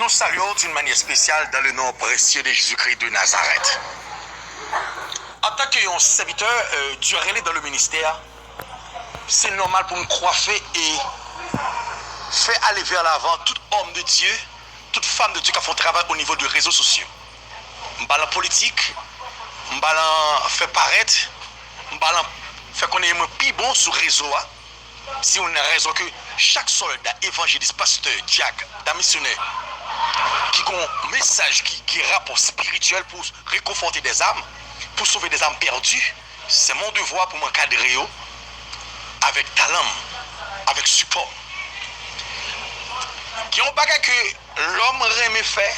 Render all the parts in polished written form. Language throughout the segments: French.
nous saluons d'une manière spéciale dans le nom précieux de Jésus-Christ de Nazareth. En tant que serviteur du relais dans le ministère, c'est normal pour me coiffer et faire aller vers l'avant tout homme de Dieu, toute femme de Dieu qui font travail au niveau des réseaux sociaux. Je suis en politique, je fait paraître, je fait qu'on est plus bon sur le réseau. Si on a raison que chaque soldat, évangéliste, pasteur, diacre, missionnaire, qui a un message qui est rapport spirituel pour réconforter des âmes, pour sauver des âmes perdues, c'est mon devoir pour m'encadrer avec talent, avec support. Il y a un bagage que l'homme remet fait,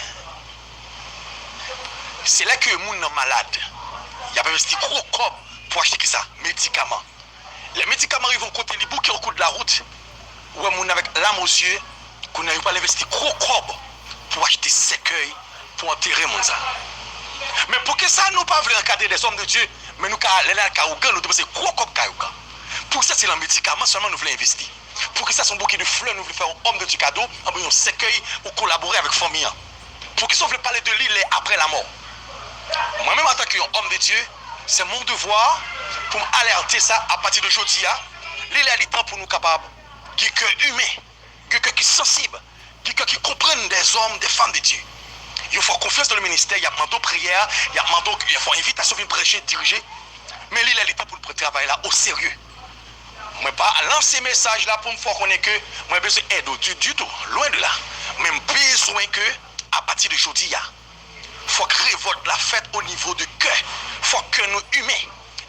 c'est là que le monde est malade. Il y a investi gros comme pour acheter ça, médicaments. Les médicaments ils vont côté les bouquets au cours de la route. Ou on avec l'âme aux yeux, qu'on n'a pas investi gros comme pour acheter cercueil, pour enterrer mon ça. Mais pour que ça nous pas voulons encadrer des hommes de Dieu, mais nous aller là Kaougan, nous devons gros comme Kaougan. Pour ça c'est le médicament seulement nous voulons investir. Pour que ça soit un bouquet de fleurs, nous voulons faire un homme de Dieu cadeau, un cercueil ou collaborer avec la famille. Pour que ça veut parler de l'île après la mort. Moi-même en tant qu'homme de Dieu, c'est mon devoir pour m'alerter ça à partir d'aujourd'hui. Il est temps pour nous capables, qui est cœur humain, qui est cœur qui est sensible, qui est cœur qui comprennent des hommes, des femmes de Dieu. Il faut confiance dans le ministère, il y a demandé prière, il y a demandé invitation à prêcher, diriger. Mais il est temps pour le travail là au sérieux. Moi pas lancer message là pour me faire connaître que moi besoin d'aide du tout, loin de là. Même besoin que à partir d'aujourd'hui, il faut que révolte la fête au niveau du cœur. Il faut que nous humains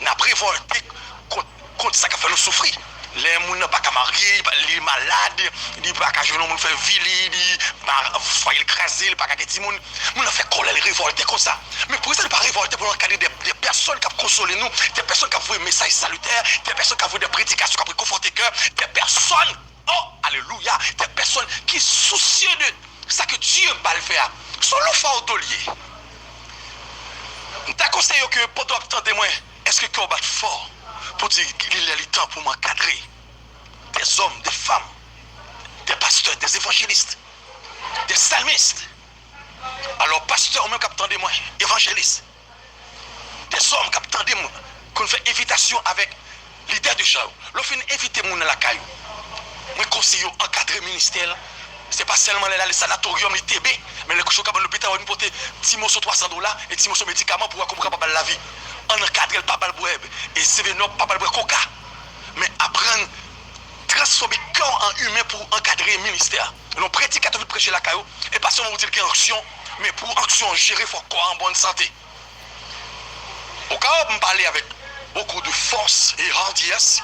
n'a révolté contre ça qui fait nous souffrir. Les gens ne pas qu'à marier, les malades, les pas qu'à jeune faire vili, les foyer écrasé, les pas qu'à petit monde, nous fait colère, révolter comme ça. Mais pour ça ne pas révolter pour encadrer des personnes qui consolent nous, des personnes qui ont un message salutaire, des personnes qui ont des prédications qui ont conforté le cœur, des personnes, oh alléluia, des personnes qui sont soucieux de ça que Dieu va le faire. Sont le fardeau-lier. Je conseille que pendant que tu témoin, est-ce que tu bat fort pour dire qu'il est le temps pour m'encadrer des hommes, des femmes, des pasteurs, des évangélistes, des psalmistes. Alors, pasteur, même qui témoin, évangélistes, des hommes qui attendent qu'on fait invitation avec l'idée de char. Lorsqu'on invite les gens à la caillou, je conseille encadrer le ministère. Ce n'est pas seulement les sanatoriums, les TB, mais les couches à l'hôpital, on porter 10 morceaux $300 et 10 morceaux médicaments pour comprendre la vie. On encadre le papa le et c'est le papa le coca. Mais apprendre transformer le corps en humain pour encadrer le ministère. Nous prédicateur de prêcher la caillou et pas seulement vous dire qu'il y a une action, mais pour action gérer, il faut corps en bonne santé. Au cas où on parler avec beaucoup de force et hardiesse,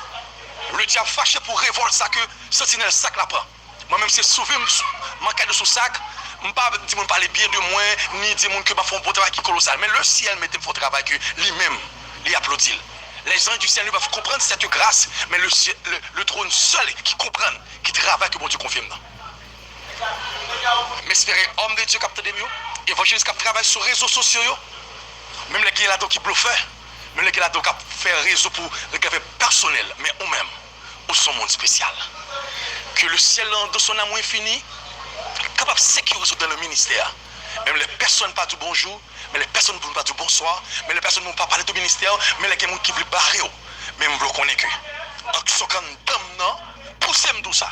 le diable fâché pour révolter ça que sentinelle sac la prend. Moi-même, c'est sauver mon cas de sous sac. Je ne pas dire parler bien de moi, ni dire que je fais un bon travail qui est colossal. Mais le ciel met un bon travail que lui-même, il applaudit. Les gens du ciel ne peuvent comprendre cette grâce, mais le trône seul qui comprend, qui travaille, que bon Dieu confirme. Mais espérez, homme de Dieu qui a des mieux, évangéliste qui travaille sur les réseaux sociaux, même les gens qui bluffent, même les gens qui fait réseau pour le café personnel, mais eux-mêmes, ou son monde spécial. Que le ciel, dans son amour infini, est capable de sécuriser dans le ministère. Même les personnes pas du bonjour, mais les personnes ne pas du bonsoir, mais les personnes ne vont pas parler du ministère, mais les gens qui veulent barrer. Même vous connaissez que. En ce cas, poussez tout ça.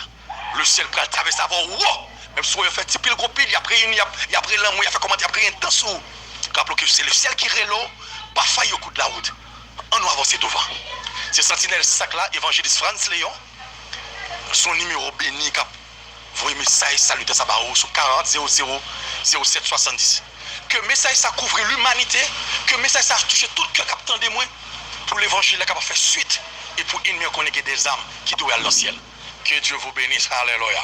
Le ciel peut traverser avant, wow! Même si vous fait petit pile gros pile, il y a pris l'amour, il a fait comment, il a pris un temps sous. Rappelez que c'est le ciel qui est là, pas failli au coup de la route. On nous avance devant. C'est Sentinelle sac là, évangéliste France Léon. Son numéro béni cap voyez message salut sa barreau sur 40 00 07 70. Que message ça couvre l'humanité, que message ça touche tout le cœur captant des moins pour l'évangile capable faire suite et pour une meilleure connaître des âmes qui doivent aller dans le ciel. Que Dieu vous bénisse. Alléluia.